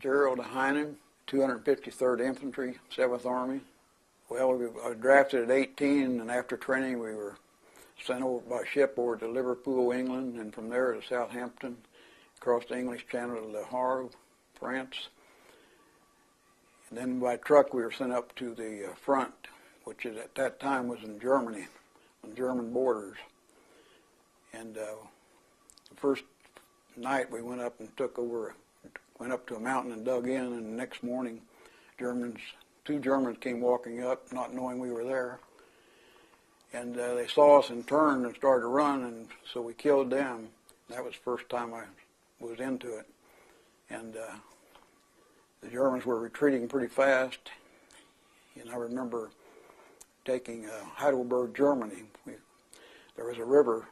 Gerald Heinen, 253rd Infantry, 7th Army. Well, I was drafted at 18, and after training we were sent over by ship over to Liverpool, England, and from there to Southampton, across the English Channel to Le Havre, France. And then by truck we were sent up to the front, which at that time was in Germany, on German borders. And the first night we went up and went up to a mountain and dug in, and the next morning two Germans came walking up, not knowing we were there. And they saw us and turned and started to run, and so we killed them. That was the first time I was into it. And the Germans were retreating pretty fast. And I remember taking Heidelberg, Germany. There was a river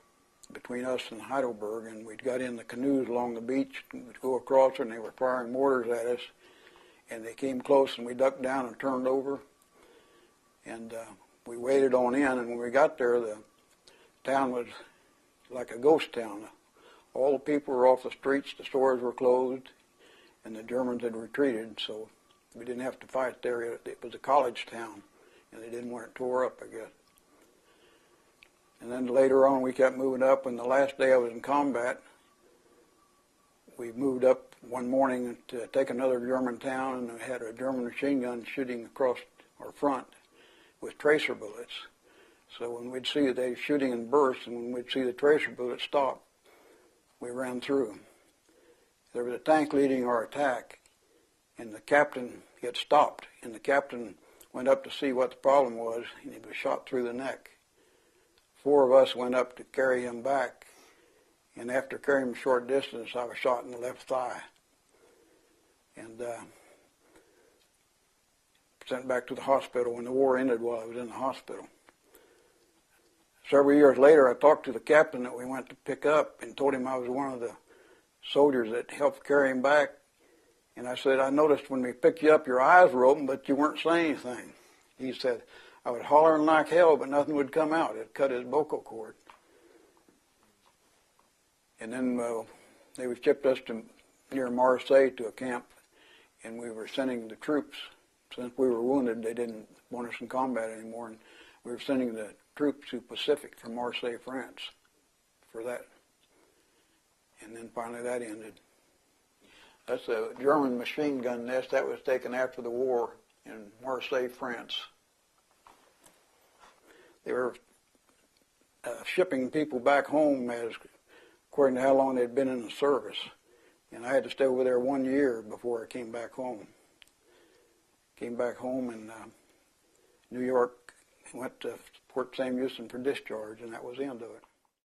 between us and Heidelberg, and we'd got in the canoes along the beach, and we'd go across, and they were firing mortars at us. And they came close, and we ducked down and turned over. And we waded on in, and when we got there, the town was like a ghost town. All the people were off the streets, the stores were closed, and the Germans had retreated, so we didn't have to fight there. It was a college town, and they didn't want it tore up, I guess. And then later on, we kept moving up, and the last day I was in combat, we moved up one morning to take another German town, and we had a German machine gun shooting across our front with tracer bullets. So when we'd see they shooting in bursts, and when we'd see the tracer bullets stop, we ran through. There was a tank leading our attack, and the captain had stopped, and the captain went up to see what the problem was, and he was shot through the neck. 4 of us went up to carry him back, and after carrying him a short distance, I was shot in the left thigh. And sent back to the hospital when the war ended while I was in the hospital. Several years later, I talked to the captain that we went to pick up and told him I was one of the soldiers that helped carry him back. And I said, I noticed when we picked you up, your eyes were open, but you weren't saying anything. He said, I was hollering like hell, but nothing would come out. It cut his vocal cord. And then they shipped us to near Marseille to a camp, and we were sending the troops. Since we were wounded, they didn't want us in combat anymore, and we were sending the troops to Pacific from Marseille, France, for that. And then finally that ended. That's a German machine gun nest that was taken after the war in Marseille, France. They were shipping people back home according to how long they'd been in the service. And I had to stay over there 1 year before I came back home. Came back home in New York, went to Fort Sam Houston for discharge, and that was the end of it.